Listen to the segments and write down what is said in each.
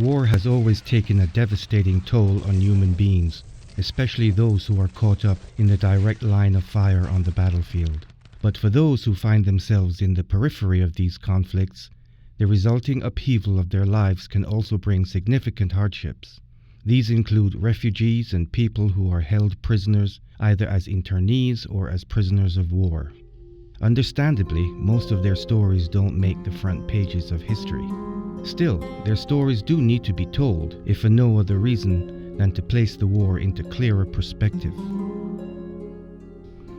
War has always taken a devastating toll on human beings, especially those who are caught up in the direct line of fire on the battlefield. But for those who find themselves in the periphery of these conflicts, the resulting upheaval of their lives can also bring significant hardships. These include refugees and people who are held prisoners either as internees or as prisoners of war. Understandably, most of their stories don't make the front pages of history. Still, their stories do need to be told, if for no other reason than to place the war into clearer perspective.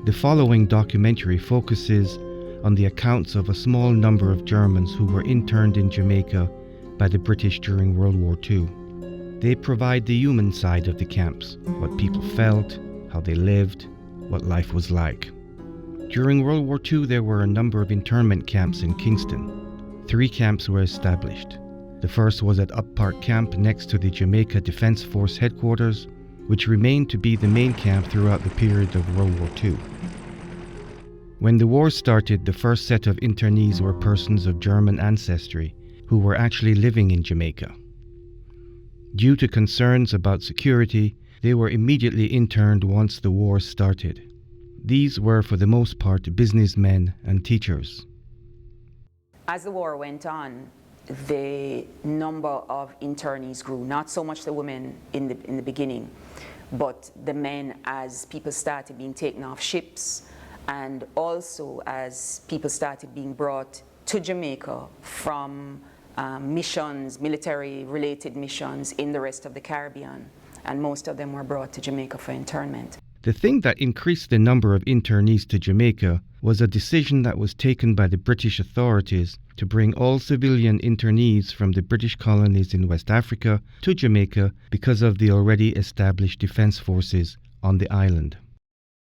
The following documentary focuses on the accounts of a small number of Germans who were interned in Jamaica by the British during World War II. They provide the human side of the camps, what people felt, how they lived, what life was like. During World War II, there were a number of internment camps in Kingston. 3 camps were established. The first was at Up Park Camp next to the Jamaica Defence Force headquarters, which remained to be the main camp throughout the period of World War II. When the war started, the first set of internees were persons of German ancestry who were actually living in Jamaica. Due to concerns about security, they were immediately interned once the war started. These were for the most part businessmen and teachers. As the war went on, the number of internees grew, not so much the women in the beginning, but the men as people started being taken off ships, and also as people started being brought to Jamaica from missions, military-related missions in the rest of the Caribbean, and most of them were brought to Jamaica for internment. The thing that increased the number of internees to Jamaica was a decision that was taken by the British authorities to bring all civilian internees from the British colonies in West Africa to Jamaica because of the already established defence forces on the island.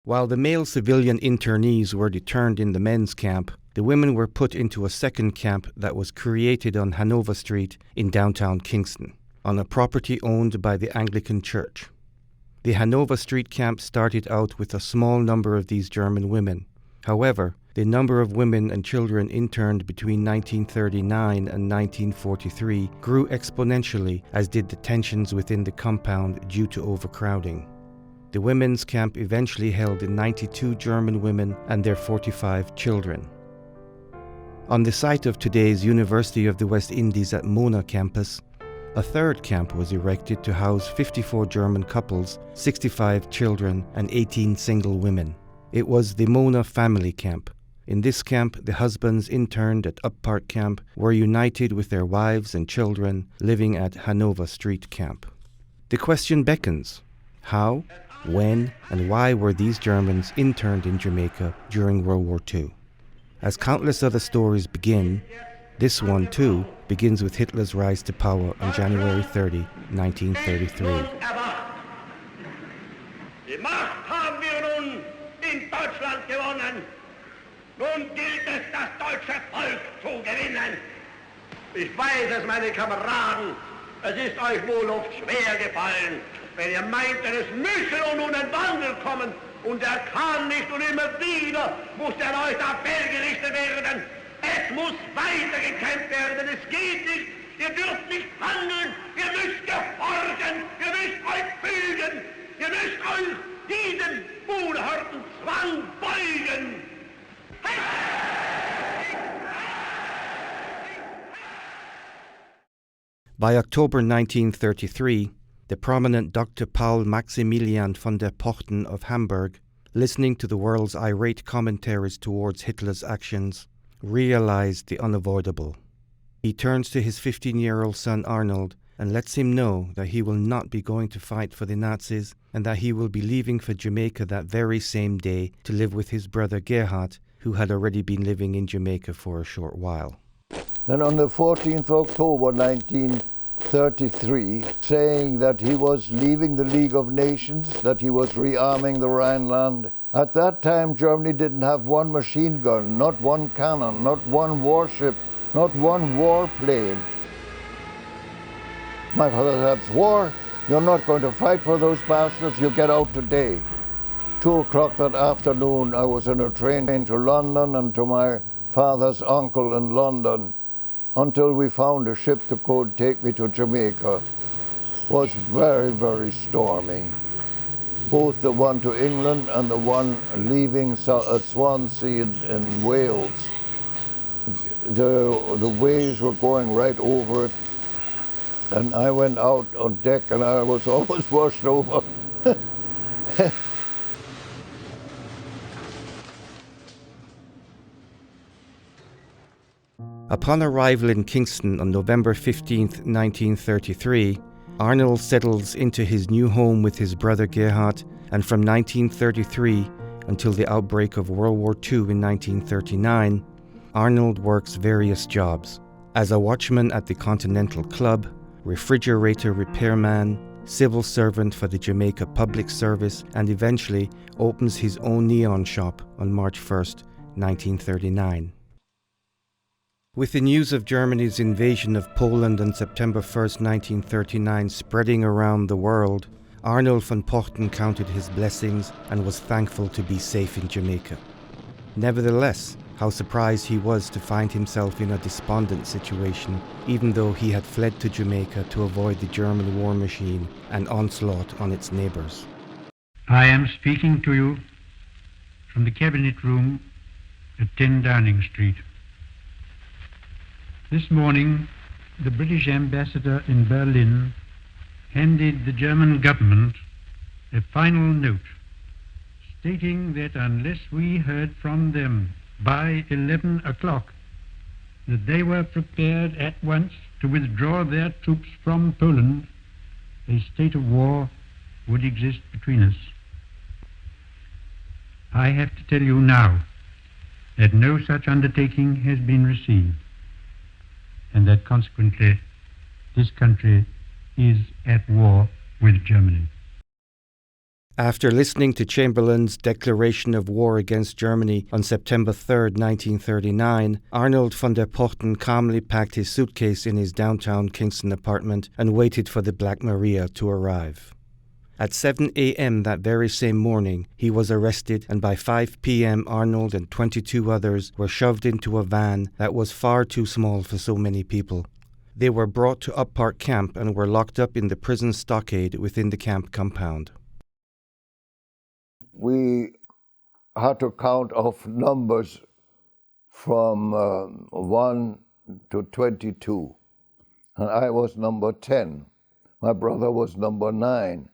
While the male civilian internees were interned in the men's camp, the women were put into a second camp that was created on Hanover Street in downtown Kingston, on a property owned by the Anglican Church. The Hanover Street camp started out with a small number of these German women. However, the number of women and children interned between 1939 and 1943 grew exponentially, as did the tensions within the compound due to overcrowding. The women's camp eventually held 92 German women and their 45 children. On the site of today's University of the West Indies at Mona campus, a third camp was erected to house 54 German couples, 65 children, and 18 single women. It was the Mona Family Camp. In this camp, the husbands interned at Up Park Camp were united with their wives and children living at Hanover Street Camp. The question beckons: how, when, and why were these Germans interned in Jamaica during World War II? As countless other stories begin, this one, too, begins with Hitler's rise to power on January 30, 1933. Die Macht haben wir nun in Deutschland gewonnen. Nun gilt es, das deutsche Volk zu gewinnen. Ich weiß es, meine Kameraden, es ist euch wohl oft schwer gefallen, wenn ihr meintet, es müsse nun ein Wandel kommen und er kann nicht und immer wieder muss der neue Appell gerichtet werden. Es muss weitergekämpft werden, es geht nicht, ihr dürft nicht handeln, ihr müsst gehorchen, ihr müsst euch fügen, ihr müsst euch diesem unerhörten Zwang beugen. By October 1933, the prominent Dr. Paul Maximilian von der Pochten of Hamburg, listening to the world's irate commentaries towards Hitler's actions, realized the unavoidable. He turns to his 15-year-old son Arnold and lets him know that he will not be going to fight for the Nazis and that he will be leaving for Jamaica that very same day to live with his brother Gerhard, who had already been living in Jamaica for a short while. Then on the 14th of October 1933, saying that he was leaving the League of Nations, that he was rearming the Rhineland. At that time, Germany didn't have one machine gun, not one cannon, not one warship, not one warplane. My father said, "War, you're not going to fight for those bastards, you get out today." 2 o'clock that afternoon, I was in a train into London and to my father's uncle in London. until we found a ship to go take me to Jamaica was very, very stormy. Both the one to England and the one leaving Swansea in Wales. The waves were going right over it, and I went out on deck and I was almost washed over. Upon arrival in Kingston on November 15, 1933, Arnold settles into his new home with his brother Gerhard, and from 1933 until the outbreak of World War II in 1939, Arnold works various jobs. As a watchman at the Continental Club, refrigerator repairman, civil servant for the Jamaica Public Service, and eventually opens his own neon shop on March 1, 1939. With the news of Germany's invasion of Poland on September 1, 1939 spreading around the world, Arnold van Pochten counted his blessings and was thankful to be safe in Jamaica. Nevertheless, how surprised he was to find himself in a despondent situation, even though he had fled to Jamaica to avoid the German war machine and onslaught on its neighbours. I am speaking to you from the Cabinet Room at 10 Downing Street. This morning, the British ambassador in Berlin handed the German government a final note stating that unless we heard from them by 11 o'clock, that they were prepared at once to withdraw their troops from Poland, a state of war would exist between us. I have to tell you now that no such undertaking has been received, and that consequently this country is at war with Germany. After listening to Chamberlain's declaration of war against Germany on September 3, 1939, Arnold van der Pochten calmly packed his suitcase in his downtown Kingston apartment and waited for the Black Maria to arrive. At 7 a.m. that very same morning, he was arrested, and by 5 p.m. Arnold and 22 others were shoved into a van that was far too small for so many people. They were brought to Up Park Camp and were locked up in the prison stockade within the camp compound. We had to count off numbers from 1 to 22, and I was number 10. My brother was number 9.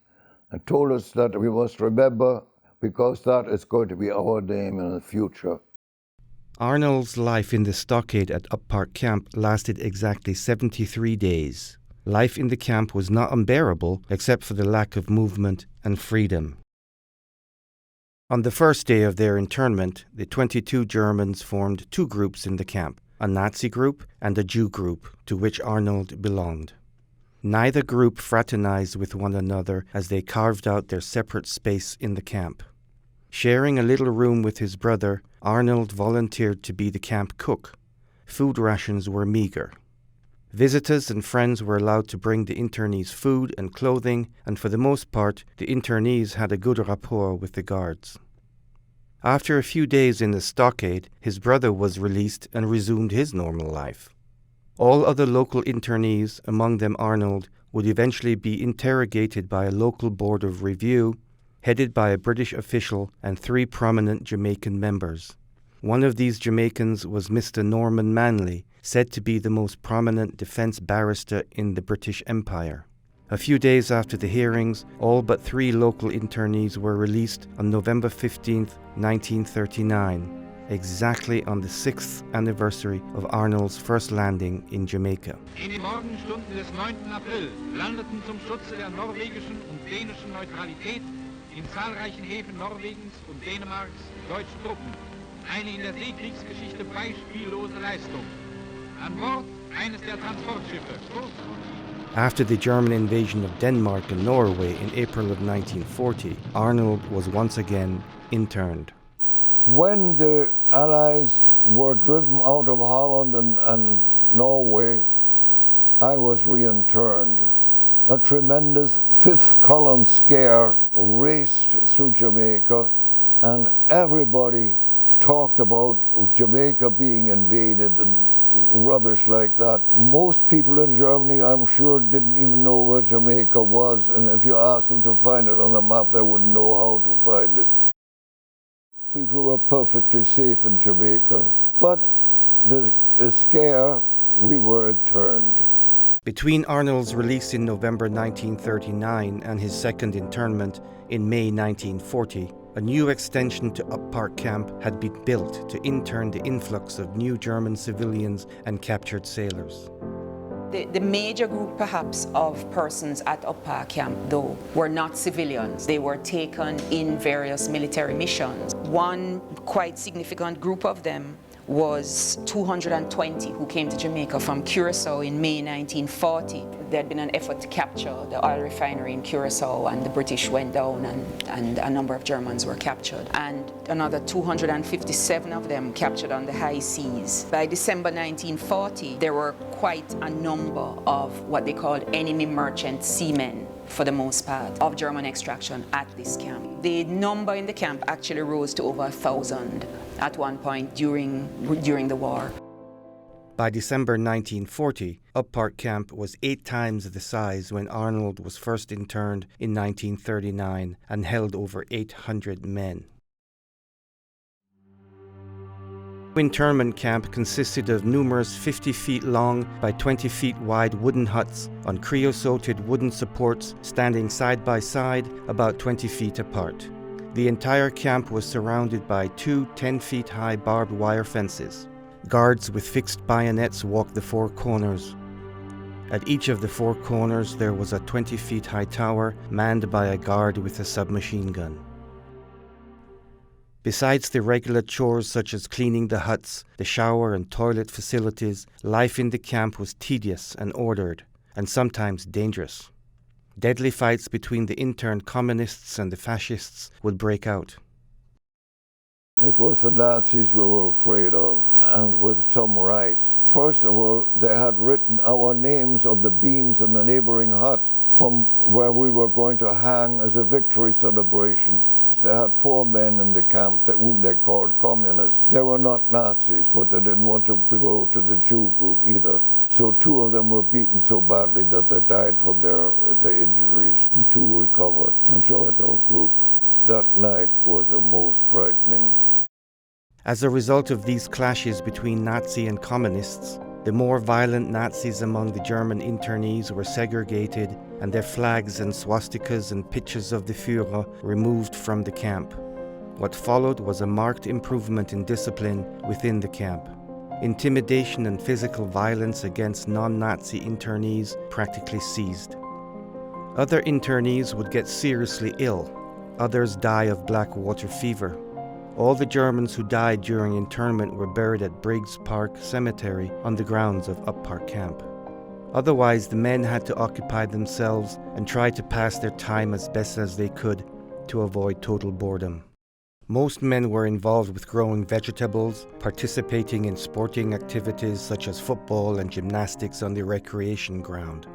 And told us that we must remember, because that is going to be our name in the future. Arnold's life in the stockade at Up Park Camp lasted exactly 73 days. Life in the camp was not unbearable except for the lack of movement and freedom. On the first day of their internment, the 22 Germans formed two groups in the camp, a Nazi group and a Jew group, to which Arnold belonged. Neither group fraternized with one another as they carved out their separate space in the camp. Sharing a little room with his brother, Arnold volunteered to be the camp cook. Food rations were meager. Visitors and friends were allowed to bring the internees food and clothing, and for the most part, the internees had a good rapport with the guards. After a few days in the stockade, his brother was released and resumed his normal life. All other local internees, among them Arnold, would eventually be interrogated by a local board of review, headed by a British official and 3 prominent Jamaican members. One of these Jamaicans was Mr. Norman Manley, said to be the most prominent defense barrister in the British Empire. A few days after the hearings, all but 3 local internees were released on November 15, 1939. Exactly on the 6th anniversary of Arnold's first landing in Jamaica. In den Morgenstunden des 9. April landeten zum Schutze der norwegischen und dänischen Neutralität in zahlreichen Häfen Norwegens und Dänemarks deutsche Truppen. Eine in der Seekriegsgeschichte beispiellose Leistung. An Bord eines der Transportschiffe. After the German invasion of Denmark and Norway in April of 1940, Arnold was once again interned. When the Allies were driven out of Holland and Norway, I was re-interned. A tremendous 5th column scare raced through Jamaica, and everybody talked about Jamaica being invaded and rubbish like that. Most people in Germany, I'm sure, didn't even know where Jamaica was, and if you asked them to find it on the map, they wouldn't know how to find it. People were perfectly safe in Jamaica, but the scare, we were interned. Between Arnold's release in November 1939 and his second internment in May 1940, a new extension to Up Park Camp had been built to intern the influx of new German civilians and captured sailors. The major group, perhaps, of persons at Up Park Camp, though, were not civilians. They were taken in various military missions. One quite significant group of them was 220 who came to Jamaica from Curacao in May 1940. There had been an effort to capture the oil refinery in Curacao, and the British went down, and a number of Germans were captured. And another 257 of them captured on the high seas. By December 1940, there were quite a number of what they called enemy merchant seamen, for the most part, of German extraction at this camp. The number in the camp actually rose to over 1,000 at one point during the war. By December 1940, Up Park Camp was 8 times the size when Arnold was first interned in 1939 and held over 800 men. Internment camp consisted of numerous 50 feet long by 20 feet wide wooden huts on creosoted wooden supports standing side by side about 20 feet apart. The entire camp was surrounded by 2 10 feet high barbed wire fences. Guards with fixed bayonets walked the 4 corners. At each of the 4 corners there was a 20 feet high tower manned by a guard with a submachine gun. Besides the regular chores such as cleaning the huts, the shower and toilet facilities, life in the camp was tedious and ordered, and sometimes dangerous. Deadly fights between the interned communists and the fascists would break out. It was the Nazis we were afraid of, and with some right. First of all, they had written our names on the beams in the neighboring hut from where we were going to hang as a victory celebration. They had 4 men in the camp whom they called communists. They were not Nazis, but they didn't want to go to the Jew group either. So 2 of them were beaten so badly that they died from their injuries, and 2 recovered and joined our group. That night was the most frightening. As a result of these clashes between Nazi and communists, the more violent Nazis among the German internees were segregated and their flags and swastikas and pictures of the Führer removed from the camp. What followed was a marked improvement in discipline within the camp. Intimidation and physical violence against non-Nazi internees practically ceased. Other internees would get seriously ill. Others die of black water fever. All the Germans who died during internment were buried at Briggs Park Cemetery on the grounds of Up Park Camp. Otherwise, the men had to occupy themselves and try to pass their time as best as they could to avoid total boredom. Most men were involved with growing vegetables, participating in sporting activities such as football and gymnastics on the recreation ground.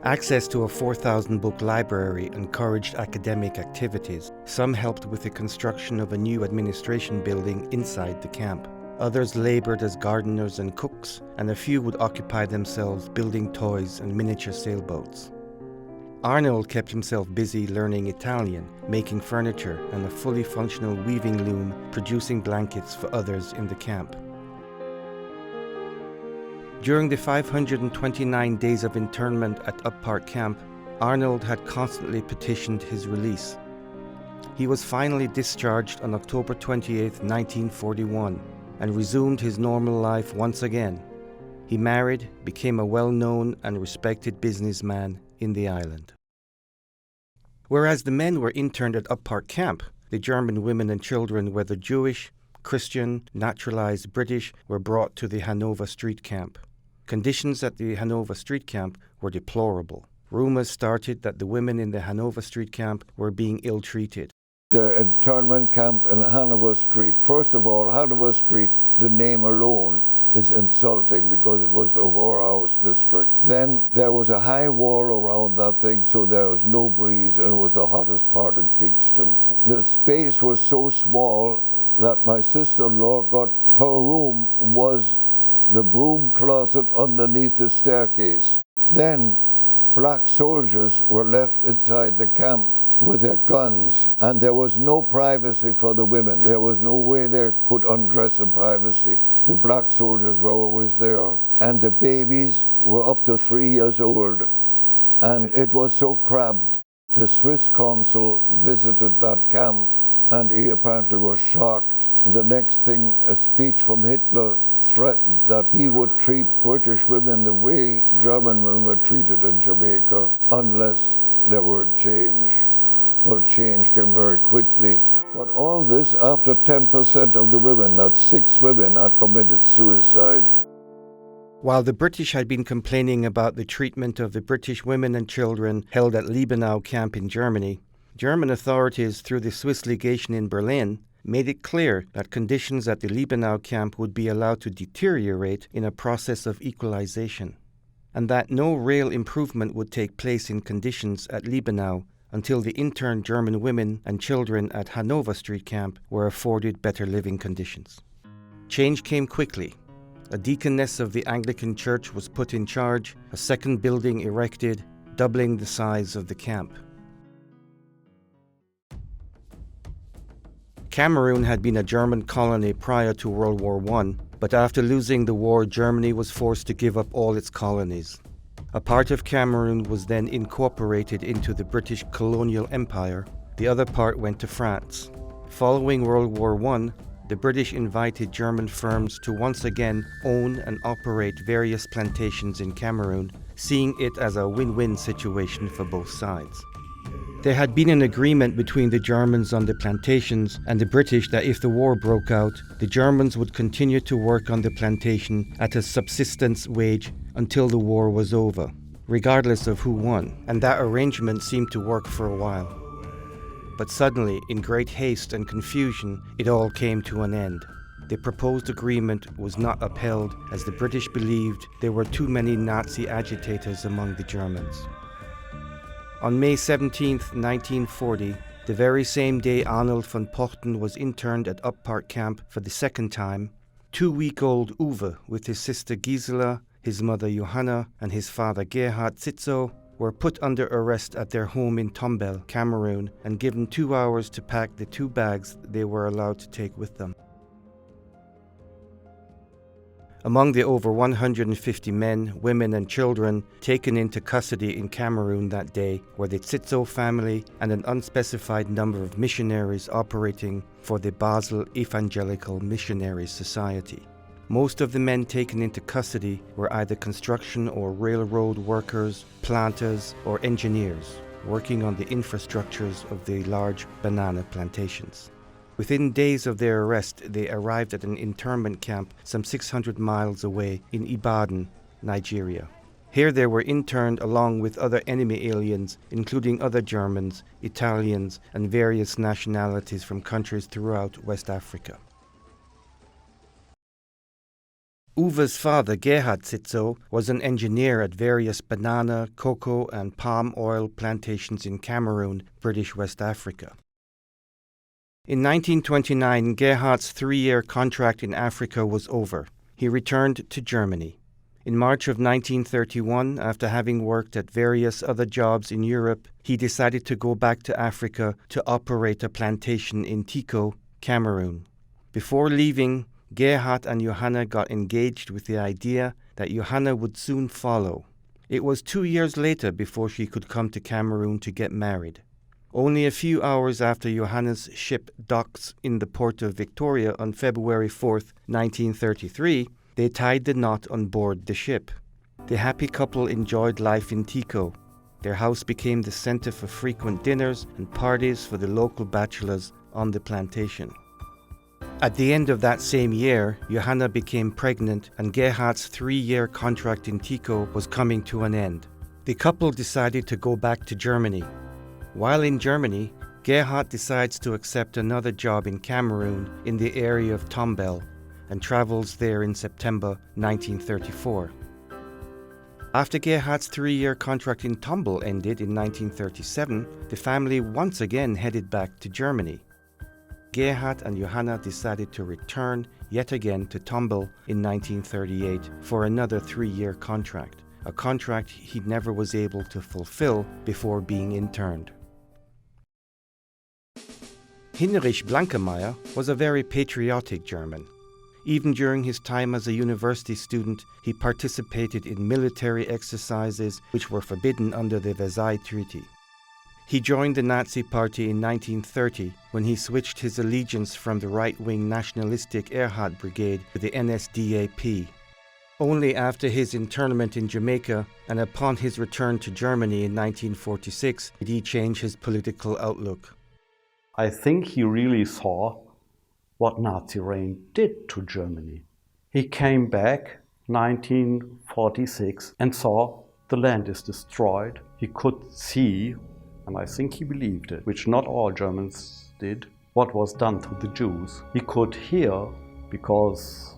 Access to a 4,000-book library encouraged academic activities. Some helped with the construction of a new administration building inside the camp. Others labored as gardeners and cooks, and a few would occupy themselves building toys and miniature sailboats. Arnold kept himself busy learning Italian, making furniture, and a fully functional weaving loom, producing blankets for others in the camp. During the 529 days of internment at Up Park Camp, Arnold had constantly petitioned his release. He was finally discharged on October 28, 1941, and resumed his normal life once again. He married, became a well-known and respected businessman in the island. Whereas the men were interned at Up Park Camp, the German women and children, whether Jewish, Christian, naturalized British, were brought to the Hanover Street Camp. Conditions at the Hanover Street Camp were deplorable. Rumors started that the women in the Hanover Street Camp were being ill-treated. The internment camp in Hanover Street. First of all, Hanover Street, the name alone is insulting because it was the whorehouse district. Then there was a high wall around that thing, so there was no breeze, and it was the hottest part in Kingston. The space was so small that my sister-in-law got, her room was the broom closet underneath the staircase. Then black soldiers were left inside the camp with their guns, and there was no privacy for the women. There was no way they could undress in privacy. The black soldiers were always there, and the babies were up to 3 years old, and it was so cramped. The Swiss consul visited that camp, and he apparently was shocked. And the next thing, a speech from Hitler threatened that he would treat British women the way German women were treated in Jamaica unless there were change. Well, change came very quickly. But all this after 10% of the women, that's 6 women, had committed suicide. While the British had been complaining about the treatment of the British women and children held at Liebenau camp in Germany, German authorities through the Swiss legation in Berlin made it clear that conditions at the Liebenau camp would be allowed to deteriorate in a process of equalization, and that no real improvement would take place in conditions at Liebenau until the interned German women and children at Hanover Street camp were afforded better living conditions. Change came quickly. A deaconess of the Anglican Church was put in charge, a second building erected, doubling the size of the camp. Cameroon had been a German colony prior to World War I, but after losing the war, Germany was forced to give up all its colonies. A part of Cameroon was then incorporated into the British colonial empire. The other part went to France. Following World War I, the British invited German firms to once again own and operate various plantations in Cameroon, seeing it as a win-win situation for both sides. There had been an agreement between the Germans on the plantations and the British that if the war broke out, the Germans would continue to work on the plantation at a subsistence wage until the war was over, regardless of who won, and that arrangement seemed to work for a while. But suddenly, in great haste and confusion, it all came to an end. The proposed agreement was not upheld as the British believed there were too many Nazi agitators among the Germans. On May 17, 1940, the very same day Arnold von Porten was interned at Uppark Camp for the second time, 2-week-old Uwe with his sister Gisela, his mother Johanna, and his father Gerhard Zitzo were put under arrest at their home in Tombel, Cameroon, and given 2 hours to pack the 2 bags they were allowed to take with them. Among the over 150 men, women and children taken into custody in Cameroon that day were the Zitzo family and an unspecified number of missionaries operating for the Basel Evangelical Missionary Society. Most of the men taken into custody were either construction or railroad workers, planters, or engineers working on the infrastructures of the large banana plantations. Within days of their arrest, they arrived at an internment camp some 600 miles away in Ibadan, Nigeria. Here they were interned along with other enemy aliens, including other Germans, Italians, and various nationalities from countries throughout West Africa. Uwe's father, Gerhard Zitzo, was an engineer at various banana, cocoa, and palm oil plantations in Cameroon, British West Africa. In 1929, Gerhard's 3-year contract in Africa was over. He returned to Germany. In March of 1931, after having worked at various other jobs in Europe, he decided to go back to Africa to operate a plantation in Tiko, Cameroon. Before leaving, Gerhard and Johanna got engaged with the idea that Johanna would soon follow. It was 2 years later before she could come to Cameroon to get married. Only a few hours after Johanna's ship docks in the port of Victoria on February 4, 1933, they tied the knot on board the ship. The happy couple enjoyed life in Tiko. Their house became the center for frequent dinners and parties for the local bachelors on the plantation. At the end of that same year, Johanna became pregnant and Gerhard's 3-year contract in Tiko was coming to an end. The couple decided to go back to Germany. While in Germany, Gerhard decides to accept another job in Cameroon in the area of Tombel and travels there in September 1934. After Gerhard's 3-year contract in Tombel ended in 1937, the family once again headed back to Germany. Gerhard and Johanna decided to return yet again to tumble in 1938 for another 3-year contract, a contract he never was able to fulfill before being interned. Henrich Blankenmaier was a very patriotic German. Even during his time as a university student, he participated in military exercises which were forbidden under the Versailles Treaty. He joined the Nazi Party in 1930 when he switched his allegiance from the right-wing nationalistic Erhard Brigade to the NSDAP. Only after his internment in Jamaica and upon his return to Germany in 1946 did he change his political outlook. I think he really saw what Nazi reign did to Germany. He came back 1946 and saw the land is destroyed. He could see, and I think he believed it, which not all Germans did, what was done to the Jews. He could hear, because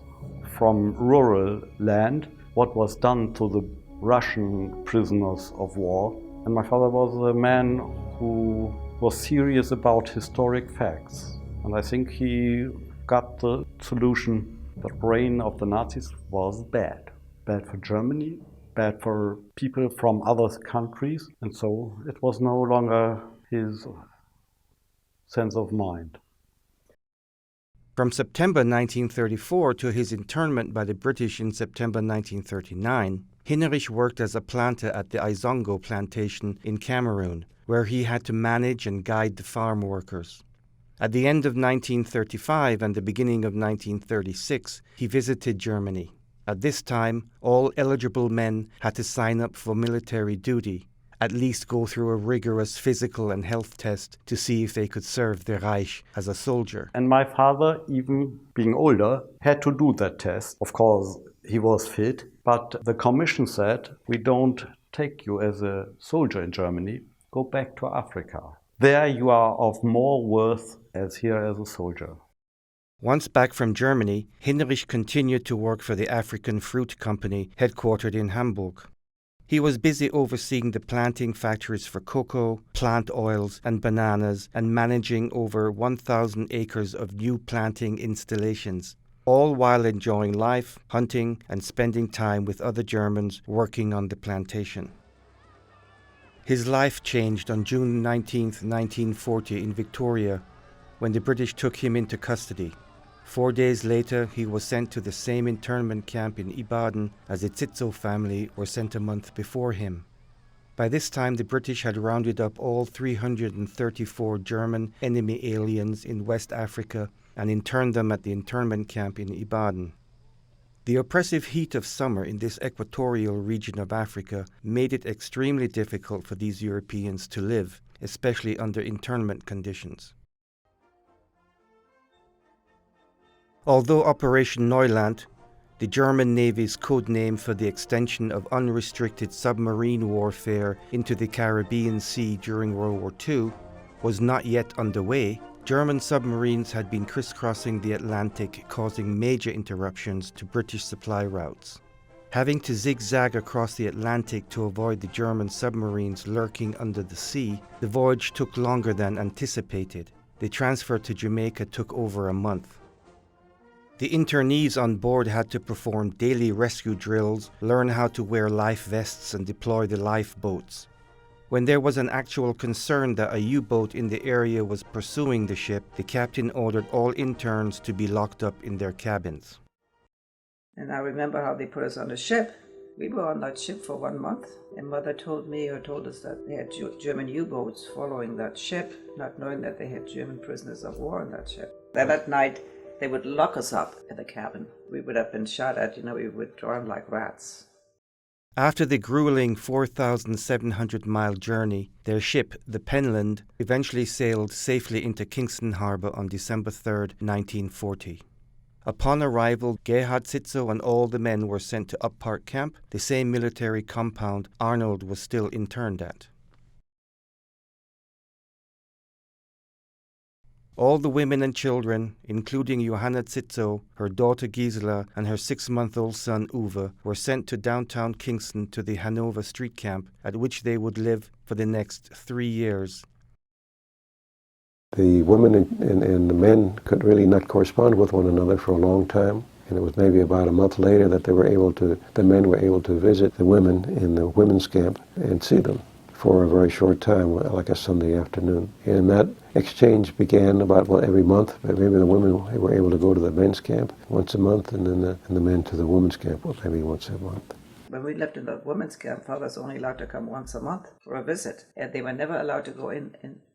from rural land, what was done to the Russian prisoners of war. And my father was a man who was serious about historic facts. And I think he got the solution. The reign of the Nazis was bad. Bad for Germany, bad for people from other countries. And so it was no longer his sense of mind. From September 1934 to his internment by the British in September 1939, Henrich worked as a planter at the Izongo plantation in Cameroon, where he had to manage and guide the farm workers. At the end of 1935 and the beginning of 1936, he visited Germany. At this time, all eligible men had to sign up for military duty, at least go through a rigorous physical and health test to see if they could serve the Reich as a soldier. And my father, even being older, had to do that test. Of course, he was fit, but the commission said, we don't take you as a soldier in Germany, go back to Africa. There you are of more worth as here as a soldier. Once back from Germany, Henrich continued to work for the African Fruit Company headquartered in Hamburg. He was busy overseeing the planting factories for cocoa, plant oils and bananas and managing over 1,000 acres of new planting installations, all while enjoying life, hunting and spending time with other Germans working on the plantation. His life changed on June 19, 1940 in Victoria, when the British took him into custody. 4 days later, he was sent to the same internment camp in Ibadan as the Tsitso family were sent a month before him. By this time, the British had rounded up all 334 German enemy aliens in West Africa and interned them at the internment camp in Ibadan. The oppressive heat of summer in this equatorial region of Africa made it extremely difficult for these Europeans to live, especially under internment conditions. Although Operation Neuland, the German Navy's code name for the extension of unrestricted submarine warfare into the Caribbean Sea during World War II, was not yet underway, German submarines had been crisscrossing the Atlantic, causing major interruptions to British supply routes. Having to zigzag across the Atlantic to avoid the German submarines lurking under the sea, the voyage took longer than anticipated. The transfer to Jamaica took over a month. The internees on board had to perform daily rescue drills, learn how to wear life vests and deploy the lifeboats. When there was an actual concern that a U-boat in the area was pursuing the ship, the captain ordered all interns to be locked up in their cabins. And I remember how they put us on the ship. We were on that ship for 1 month, and Mother told us that they had German U-boats following that ship, not knowing that they had German prisoners of war on that ship. Then at night, they would lock us up in the cabin. We would have been shot at, we would drown like rats. After the grueling 4,700-mile journey, their ship, the Penland, eventually sailed safely into Kingston Harbour on December 3, 1940. Upon arrival, Gerhard Tsitso and all the men were sent to Up Park Camp, the same military compound Arnold was still interned at. All the women and children, including Johanna Tsitso, her daughter Gisela, and her 6-month-old son Uwe, were sent to downtown Kingston to the Hanover Street Camp, at which they would live for the next 3 years. The women and the men could really not correspond with one another for a long time. And it was maybe about a month later that the men were able to visit the women in the women's camp and see them for a very short time, like a Sunday afternoon. And that exchange began about every month. Maybe the women were able to go to the men's camp once a month, and then the men to the women's camp maybe once a month. When we lived in the women's camp, fathers only allowed to come once a month for a visit, and they were never allowed to go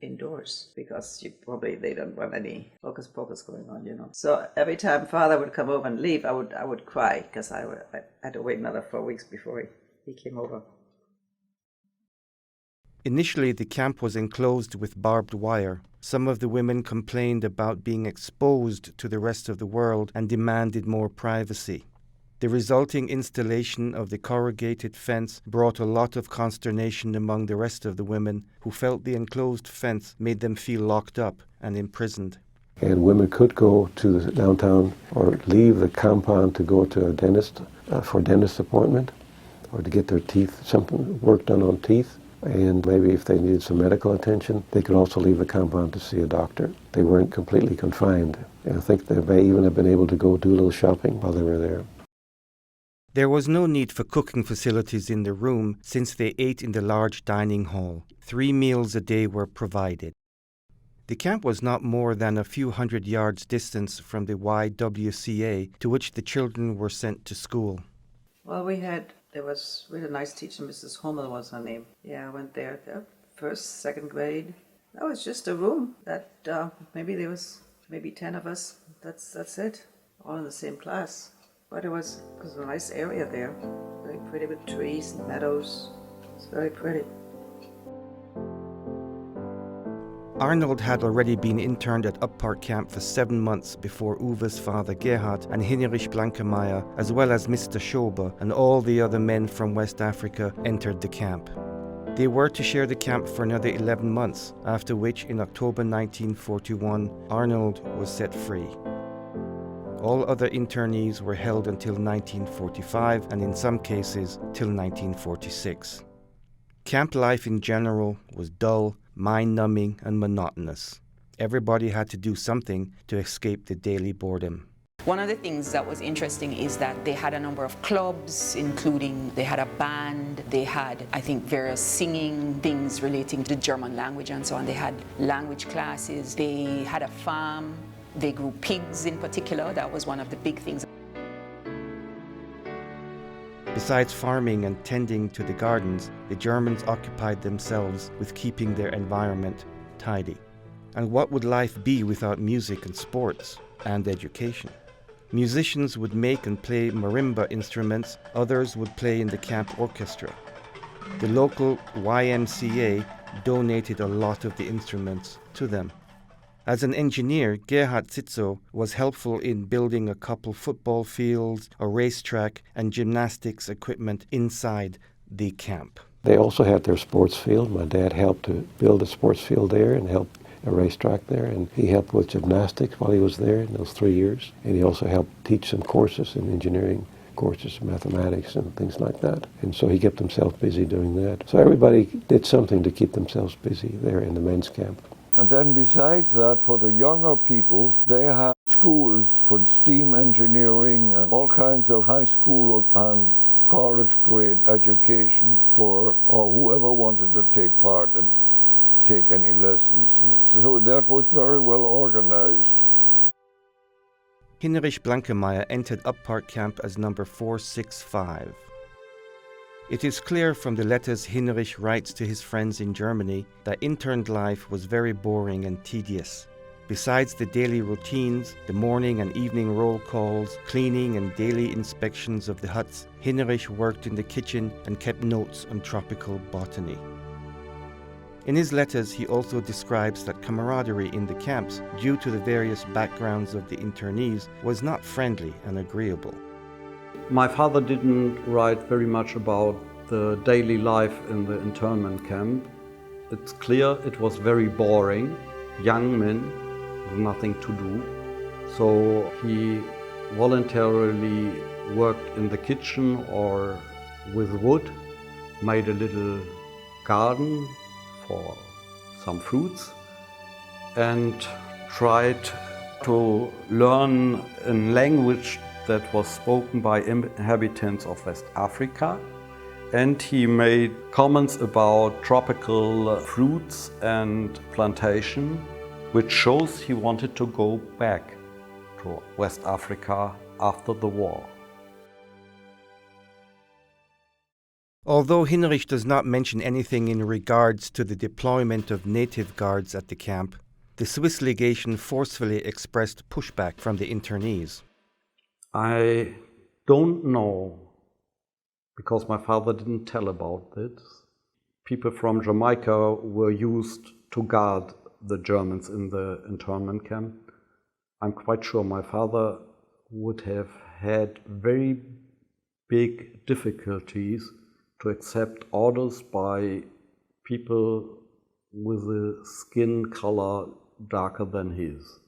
indoors because they don't want any hocus pocus going on, So every time father would come over and leave, I would cry because I had to wait another 4 weeks before he came over. Initially, the camp was enclosed with barbed wire. Some of the women complained about being exposed to the rest of the world and demanded more privacy. The resulting installation of the corrugated fence brought a lot of consternation among the rest of the women, who felt the enclosed fence made them feel locked up and imprisoned. And women could go to the downtown or leave the compound to go to a dentist for a dentist appointment or to get their teeth, something work done on teeth. And maybe if they needed some medical attention, they could also leave the compound to see a doctor. They weren't completely confined. And I think they may even have been able to go do a little shopping while they were there. There was no need for cooking facilities in the room since they ate in the large dining hall. 3 meals a day were provided. The camp was not more than a few hundred yards distance from the YWCA to which the children were sent to school. Well, we had a nice teacher, Mrs. Hummel was her name. Yeah, I went there, first, second grade. That was just a room that maybe there was 10 of us. That's it, all in the same class. But it was a nice area there, very pretty with trees and meadows. It's very pretty. Arnold had already been interned at Uppark Camp for 7 months before Uwe's father Gerhard and Henrich Blankenmaier, as well as Mr. Schober and all the other men from West Africa, entered the camp. They were to share the camp for another 11 months, after which in October 1941, Arnold was set free. All other internees were held until 1945 and in some cases till 1946. Camp life in general was dull, mind-numbing and monotonous. Everybody had to do something to escape the daily boredom. One of the things that was interesting is that they had a number of clubs, including they had a band, they had, I think, various singing things relating to the German language and so on. They had language classes, they had a farm, they grew pigs in particular. That was one of the big things. Besides farming and tending to the gardens, the Germans occupied themselves with keeping their environment tidy. And what would life be without music and sports and education? Musicians would make and play marimba instruments, others would play in the camp orchestra. The local YMCA donated a lot of the instruments to them. As an engineer, Gerhard Zitzo was helpful in building a couple football fields, a racetrack, and gymnastics equipment inside the camp. They also had their sports field. My dad helped to build a sports field there and helped a racetrack there, and he helped with gymnastics while he was there in those 3 years. And he also helped teach some courses in engineering, courses, mathematics, and things like that. And so he kept himself busy doing that. So everybody did something to keep themselves busy there in the men's camp. And then besides that, for the younger people, they have schools for steam engineering and all kinds of high school and college grade education for or whoever wanted to take part and take any lessons. So that was very well organized. Henrich Blankenmaier entered Uppark Camp as number 465. It is clear from the letters Henrich writes to his friends in Germany that interned life was very boring and tedious. Besides the daily routines, the morning and evening roll calls, cleaning and daily inspections of the huts, Henrich worked in the kitchen and kept notes on tropical botany. In his letters, he also describes that camaraderie in the camps, due to the various backgrounds of the internees, was not friendly and agreeable. My father didn't write very much about the daily life in the internment camp. It's clear it was very boring. Young men with nothing to do. So he voluntarily worked in the kitchen or with wood, made a little garden for some fruits, and tried to learn a language that was spoken by inhabitants of West Africa. And he made comments about tropical fruits and plantation, which shows he wanted to go back to West Africa after the war. Although Henrich does not mention anything in regards to the deployment of native guards at the camp, the Swiss legation forcefully expressed pushback from the internees. I don't know, because my father didn't tell about this. People from Jamaica were used to guard the Germans in the internment camp. I'm quite sure my father would have had very big difficulties to accept orders by people with a skin color darker than his.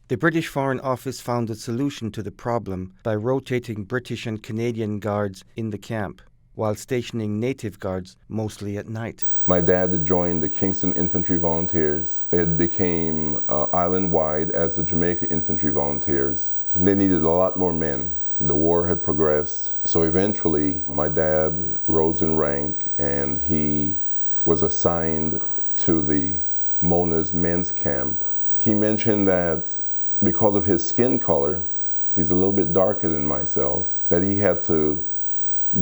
The British Foreign Office found a solution to the problem by rotating British and Canadian guards in the camp, while stationing native guards mostly at night. My dad joined the Kingston Infantry Volunteers. It became island-wide as the Jamaica Infantry Volunteers. They needed a lot more men. The war had progressed, so eventually my dad rose in rank and he was assigned to the Mona's men's camp. He mentioned that because of his skin color, he's a little bit darker than myself, that he had to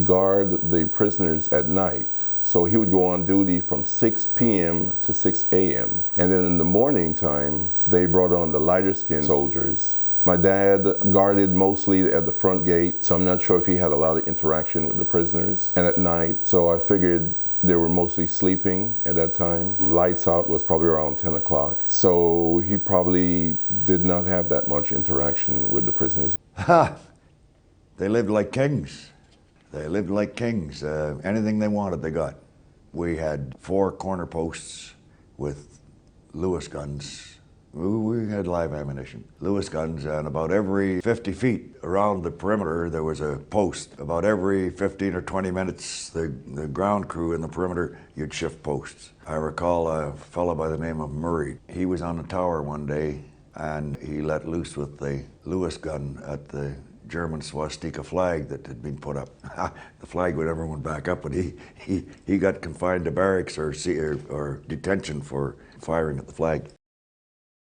guard the prisoners at night. So he would go on duty from 6 p.m. to 6 a.m. And then in the morning time, they brought on the lighter skinned soldiers. My dad guarded mostly at the front gate, so I'm not sure if he had a lot of interaction with the prisoners. And at night, so I figured they were mostly sleeping at that time. Lights out was probably around 10 o'clock. So he probably did not have that much interaction with the prisoners. Ha! They lived like kings. They lived like kings. Anything they wanted, they got. We had 4 corner posts with Lewis guns. We had live ammunition. Lewis guns, and about every 50 feet around the perimeter there was a post. About every 15 or 20 minutes, the ground crew in the perimeter, you'd shift posts. I recall a fellow by the name of Murray. He was on the tower one day and he let loose with the Lewis gun at the German swastika flag that had been put up. The flag would never went back up, and he got confined to barracks or detention for firing at the flag.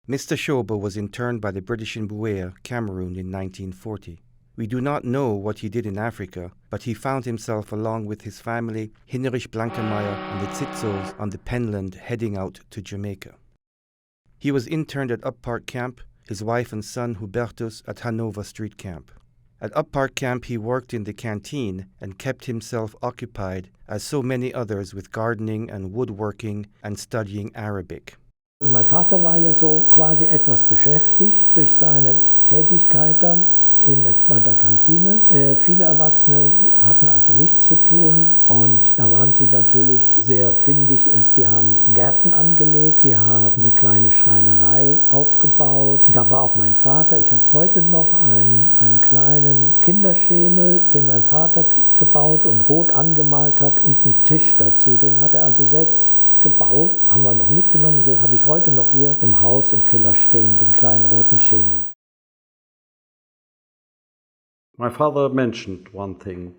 Mr. Shoba was interned by the British in Buea, Cameroon in 1940. We do not know what he did in Africa, but he found himself along with his family, Henrich Blankenmaier and the Tsitzos on the Penland heading out to Jamaica. He was interned at Up Park Camp, his wife and son Hubertus at Hanover Street Camp. At Up Park Camp he worked in the canteen and kept himself occupied, as so many others, with gardening and woodworking and studying Arabic. Mein Vater war ja so quasi etwas beschäftigt durch seine Tätigkeit da bei der Kantine. Viele Erwachsene hatten also nichts zu tun und da waren sie natürlich sehr findig. Die haben Gärten angelegt, sie haben eine kleine Schreinerei aufgebaut. Da war auch mein Vater. Ich habe heute noch einen kleinen Kinderschemel, den mein Vater gebaut und rot angemalt hat, und einen Tisch dazu. Den hat er also selbst gebaut, haben wir noch mitgenommen, den habe ich heute noch hier im Haus im Keller stehen, den kleinen roten Schemel. My father mentioned one thing.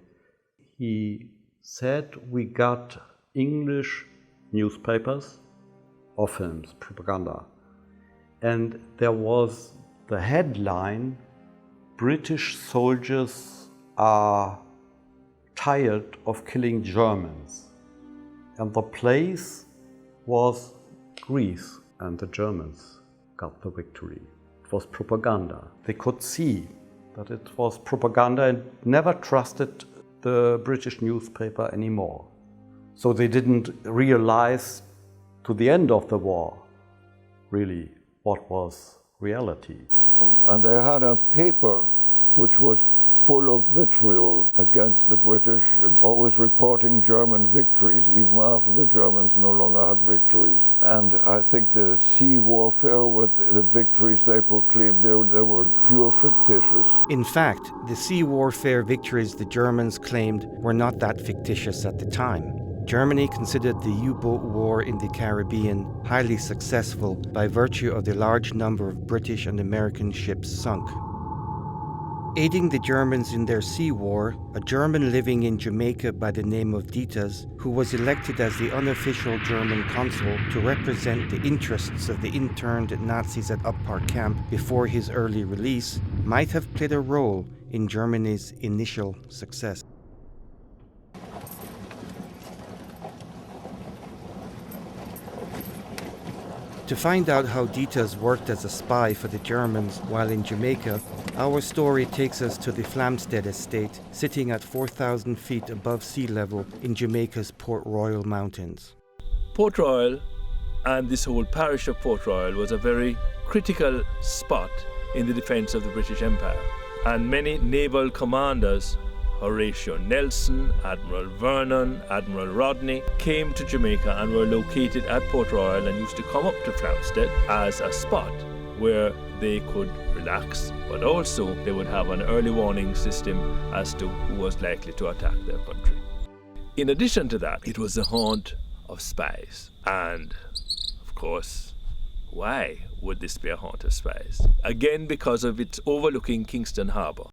He said we got English newspapers or films, propaganda, and there was the headline, British soldiers are tired of killing Germans. And the place was Greece, and the Germans got the victory. It was propaganda. They could see that it was propaganda and never trusted the British newspaper anymore. So they didn't realize to the end of the war really what was reality. And they had a paper which was full of vitriol against the British, and always reporting German victories, even after the Germans no longer had victories. And I think the sea warfare, with the victories they proclaimed, they were pure fictitious. In fact, the sea warfare victories the Germans claimed were not that fictitious at the time. Germany considered the U-boat war in the Caribbean highly successful by virtue of the large number of British and American ships sunk. Aiding the Germans in their sea war, a German living in Jamaica by the name of Dieters, who was elected as the unofficial German consul to represent the interests of the interned Nazis at Up Park Camp before his early release, might have played a role in Germany's initial success. To find out how Dieters worked as a spy for the Germans while in Jamaica, our story takes us to the Flamstead estate, sitting at 4,000 feet above sea level in Jamaica's Port Royal Mountains. Port Royal and this whole parish of Port Royal was a very critical spot in the defense of the British Empire. And many naval commanders, Horatio Nelson, Admiral Vernon, Admiral Rodney, came to Jamaica and were located at Port Royal and used to come up to Flamstead as a spot where they could relax, but also they would have an early warning system as to who was likely to attack their country. In addition to that, it was the haunt of spies. And, of course, why would this be a haunt of spies? Again, because of its overlooking Kingston Harbour.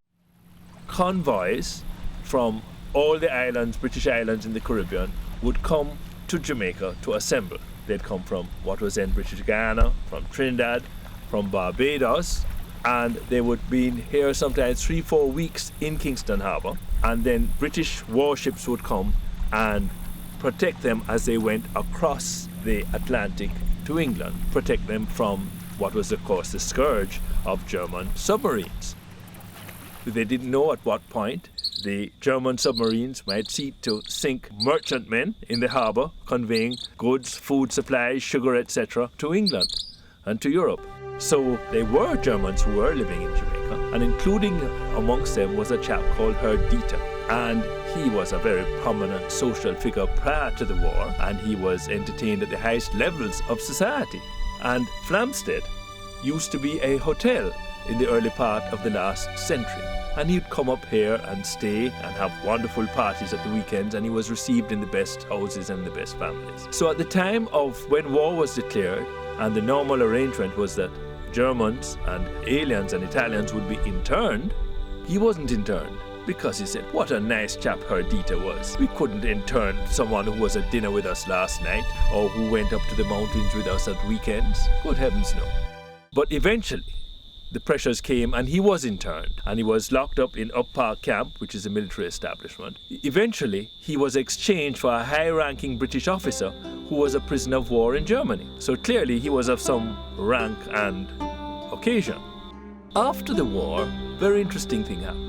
Convoys from all the islands, British islands in the Caribbean, would come to Jamaica to assemble. They'd come from what was then British Guyana, from Trinidad, from Barbados, and they would be here sometimes 3-4 weeks in Kingston Harbour, and then British warships would come and protect them as they went across the Atlantic to England, protect them from what was of course the scourge of German submarines. They didn't know at what point the German submarines might seek to sink merchantmen in the harbour, conveying goods, food supplies, sugar, etc. to England and to Europe. So they were Germans who were living in Jamaica, and including amongst them was a chap called Herr Dieter. And he was a very prominent social figure prior to the war, and he was entertained at the highest levels of society. And Flamstead used to be a hotel in the early part of the last century. And he'd come up here and stay and have wonderful parties at the weekends, and he was received in the best houses and the best families. So at the time of when war was declared, and the normal arrangement was that Germans and aliens and Italians would be interned, he wasn't interned. Because he said, what a nice chap Herr Dieter was. We couldn't intern someone who was at dinner with us last night, or who went up to the mountains with us at weekends. Good heavens, no. But eventually, the pressures came and he was interned, and he was locked up in Up Park Camp, which is a military establishment. Eventually, he was exchanged for a high-ranking British officer who was a prisoner of war in Germany. So clearly he was of some rank and occasion. After the war, very interesting thing happened.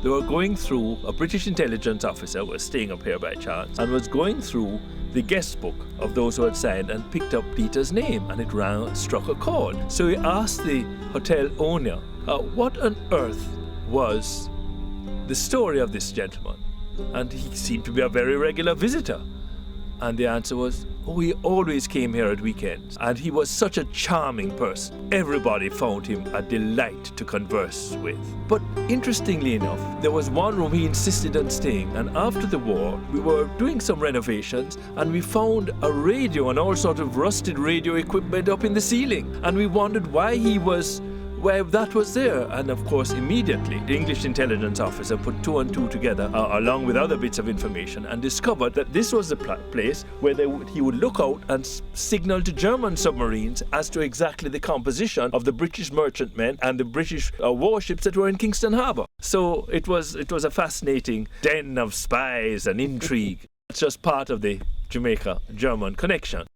They were going through, a British intelligence officer was staying up here by chance, and was going through the guest book of those who had signed and picked up Dieter's name, and it struck a chord. So he asked the hotel owner, what on earth was the story of this gentleman? And he seemed to be a very regular visitor. And the answer was, he always came here at weekends, and he was such a charming person. Everybody found him a delight to converse with. But interestingly enough, there was one room he insisted on staying, and after the war, we were doing some renovations, and we found a radio and all sort of rusted radio equipment up in the ceiling. And we wondered why that was there. And of course, immediately, the English intelligence officer put 2 and 2 together, along with other bits of information, and discovered that this was the place where he would look out and signal to German submarines as to exactly the composition of the British merchantmen and the British warships that were in Kingston Harbour. So it was a fascinating den of spies and intrigue. It's just part of the Jamaica-German connection.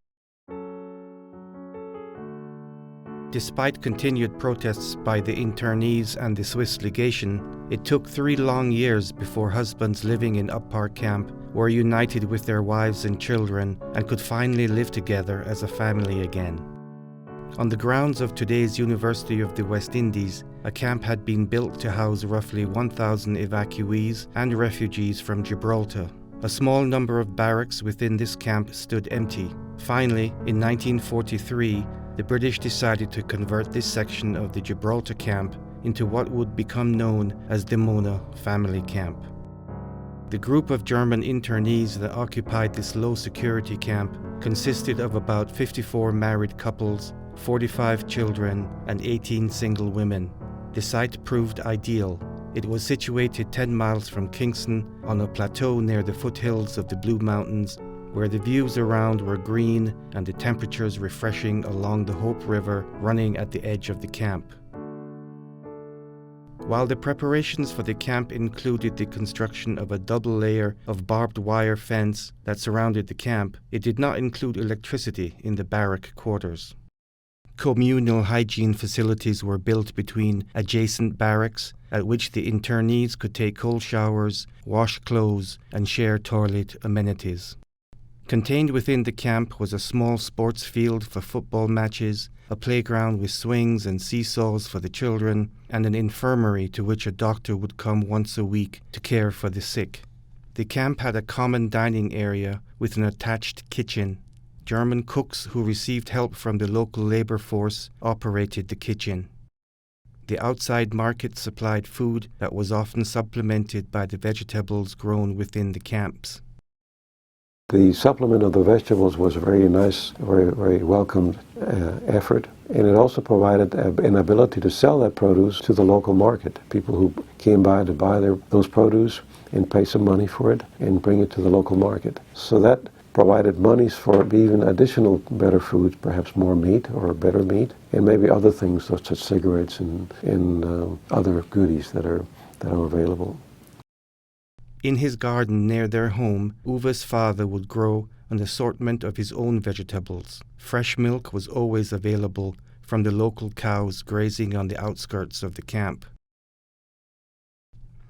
Despite continued protests by the internees and the Swiss legation, it took 3 long years before husbands living in Up Park Camp were united with their wives and children and could finally live together as a family again. On the grounds of today's University of the West Indies, a camp had been built to house roughly 1,000 evacuees and refugees from Gibraltar. A small number of barracks within this camp stood empty. Finally, in 1943, the British decided to convert this section of the Gibraltar camp into what would become known as the Mona Family Camp. The group of German internees that occupied this low-security camp consisted of about 54 married couples, 45 children, and 18 single women. The site proved ideal. It was situated 10 miles from Kingston on a plateau near the foothills of the Blue Mountains, where the views around were green and the temperatures refreshing along the Hope River running at the edge of the camp. While the preparations for the camp included the construction of a double layer of barbed wire fence that surrounded the camp, it did not include electricity in the barrack quarters. Communal hygiene facilities were built between adjacent barracks, at which the internees could take cold showers, wash clothes, and share toilet amenities. Contained within the camp was a small sports field for football matches, a playground with swings and seesaws for the children, and an infirmary to which a doctor would come once a week to care for the sick. The camp had a common dining area with an attached kitchen. German cooks who received help from the local labor force operated the kitchen. The outside market supplied food that was often supplemented by the vegetables grown within the camps. The supplement of the vegetables was a very nice, very welcomed effort, and it also provided an ability to sell that produce to the local market. People who came by to buy those produce and pay some money for it and bring it to the local market. So that provided monies for even additional better foods, perhaps more meat or better meat, and maybe other things such as cigarettes and other goodies that are available. In his garden near their home, Uwe's father would grow an assortment of his own vegetables. Fresh milk was always available from the local cows grazing on the outskirts of the camp.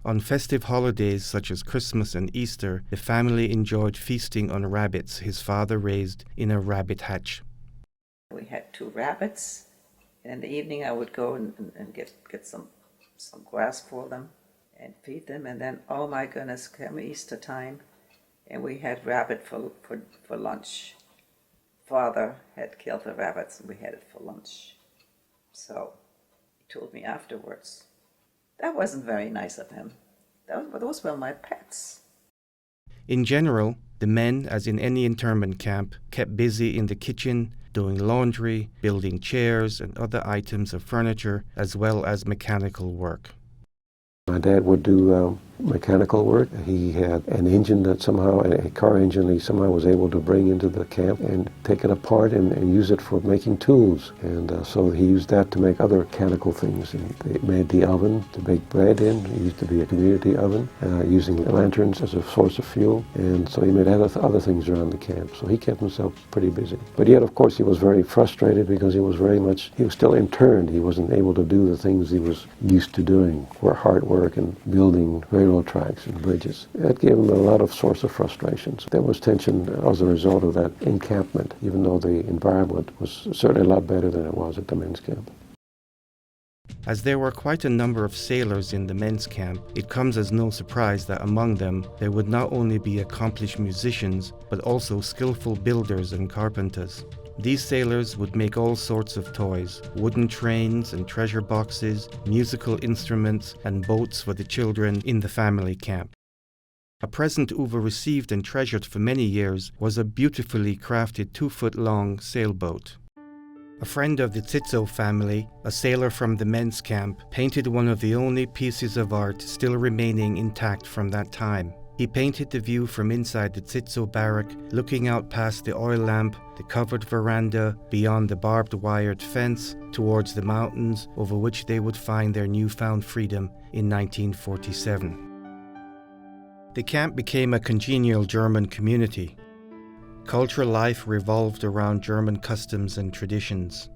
On festive holidays such as Christmas and Easter, the family enjoyed feasting on rabbits his father raised in a rabbit hutch. We had 2 rabbits, and in the evening I would go and get some grass for them and feed them, and then, oh my goodness, came Easter time, and we had rabbit for lunch. Father had killed the rabbits, and we had it for lunch. So he told me afterwards, that wasn't very nice of him. Those were my pets. In general, the men, as in any internment camp, kept busy in the kitchen, doing laundry, building chairs and other items of furniture, as well as mechanical work. My dad would do mechanical work. He had an engine that somehow, a car engine, he somehow was able to bring into the camp and take it apart and use it for making tools. And so he used that to make other mechanical things. And they made the oven to bake bread in. It used to be a community oven, using lanterns as a source of fuel. And so he made other things around the camp. So he kept himself pretty busy. But yet, of course, he was very frustrated because he was still interned. He wasn't able to do the things he was used to doing, hard work and building railroad tracks and bridges. That gave him a lot of source of frustrations. There was tension as a result of that encampment, even though the environment was certainly a lot better than it was at the men's camp. As there were quite a number of sailors in the men's camp, it comes as no surprise that among them there would not only be accomplished musicians, but also skillful builders and carpenters. These sailors would make all sorts of toys, wooden trains and treasure boxes, musical instruments and boats for the children in the family camp. A present Uwe received and treasured for many years was a beautifully crafted 2-foot-long sailboat. A friend of the Zitzo family, a sailor from the men's camp, painted one of the only pieces of art still remaining intact from that time. He painted the view from inside the Zitzo barrack, looking out past the oil lamp, the covered veranda, beyond the barbed wired fence, towards the mountains over which they would find their newfound freedom in 1947. The camp became a congenial German community. Cultural life revolved around German customs and traditions.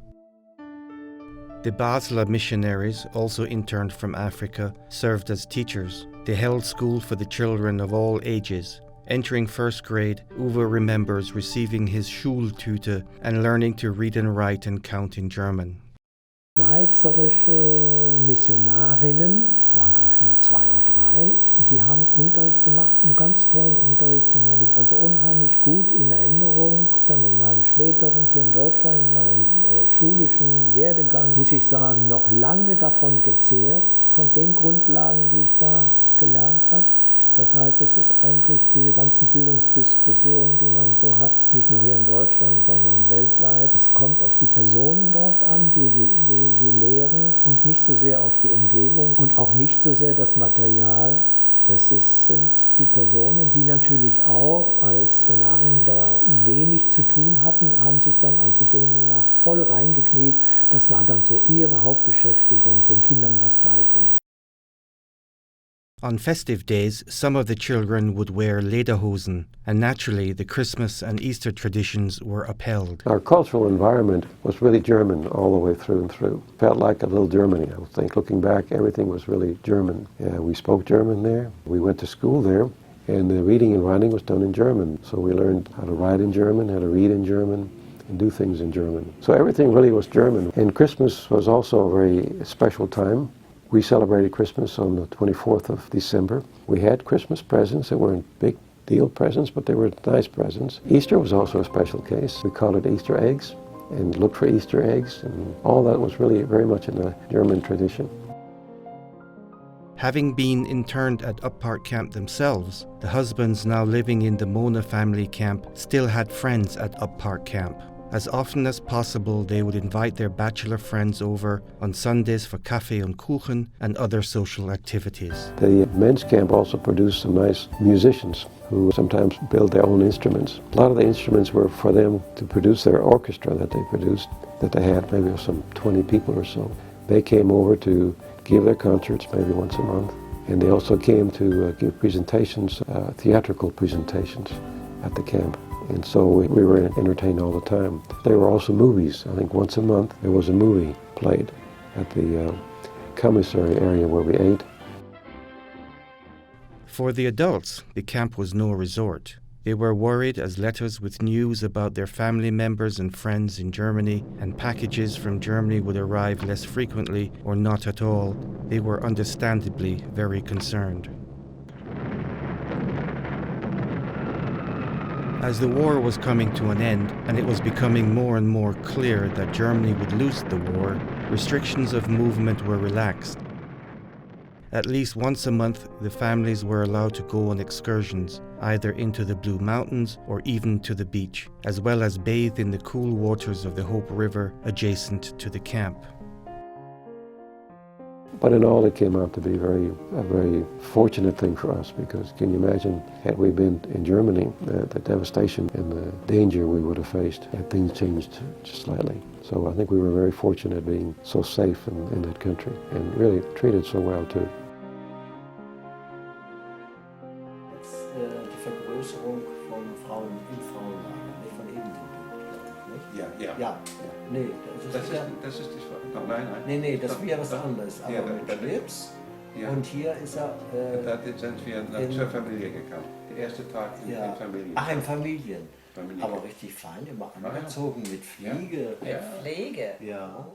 The Basler missionaries, also interned from Africa, served as teachers. They held school for the children of all ages. Entering first grade, Uwe remembers receiving his Schultüte and learning to read and write and count in German. Schweizerische Missionarinnen, es waren glaube ich nur 2 oder 3, die haben Unterricht gemacht, einen ganz tollen Unterricht, den habe ich also unheimlich gut in Erinnerung. Dann in meinem späteren, hier in Deutschland, in meinem schulischen Werdegang, muss ich sagen, noch lange davon gezehrt, von den Grundlagen, die ich da gelernt habe. Das heißt, es ist eigentlich diese ganzen Bildungsdiskussionen, die man so hat, nicht nur hier in Deutschland, sondern weltweit. Es kommt auf die Personen drauf an, die lehren und nicht so sehr auf die Umgebung und auch nicht so sehr das Material. Sind die Personen, die natürlich auch als Missionarinnen da wenig zu tun hatten, haben sich dann also demnach voll reingekniet. Das war dann so ihre Hauptbeschäftigung, den Kindern was beibringen. On festive days, some of the children would wear lederhosen, and naturally the Christmas and Easter traditions were upheld. Our cultural environment was really German all the way through and through. Felt like a little Germany, I would think. Looking back, everything was really German. We spoke German there. We went to school there, and the reading and writing was done in German. So we learned how to write in German, how to read in German, and do things in German. So everything really was German. And Christmas was also a very special time. We celebrated Christmas on the 24th of December. We had Christmas presents that weren't big deal presents, but they were nice presents. Easter was also a special case. We called it Easter eggs and looked for Easter eggs, and all that was really very much in the German tradition. Having been interned at Up Park Camp themselves, the husbands now living in the Mona family camp still had friends at Up Park Camp. As often as possible, they would invite their bachelor friends over on Sundays for Kaffee und Kuchen and other social activities. The men's camp also produced some nice musicians who sometimes built their own instruments. A lot of the instruments were for them to produce their orchestra that they produced, that they had maybe some 20 people or so. They came over to give their concerts maybe once a month, and they also came to give presentations, theatrical presentations at the camp. And so we were entertained all the time. There were also movies. I think once a month there was a movie played at the commissary area where we ate. For the adults, the camp was no resort. They were worried as letters with news about their family members and friends in Germany and packages from Germany would arrive less frequently or not at all. They were understandably very concerned. As the war was coming to an end and it was becoming more and more clear that Germany would lose the war, restrictions of movement were relaxed. At least once a month, the families were allowed to go on excursions, either into the Blue Mountains or even to the beach, as well as bathe in the cool waters of the Hope River adjacent to the camp. But in all, it came out to be a very fortunate thing for us, because can you imagine, had we been in Germany, the devastation and the danger we would have faced had things changed just slightly. So I think we were very fortunate being so safe in that country and really treated so well too. Die Vergrößerung von Frauen im Frauenlager, nicht von eben dem Bild, Ja. Nee, das ist die Frage. Nein. Nee, das wäre was anderes. Aber mit Schlips. Ja. Und hier ist er. Da sind wir zur Familie gekommen. Der erste Tag in Familien. Ach, in Familien. Aber richtig fein, immer angezogen mit Fliege. Ja. Pflege? Ja.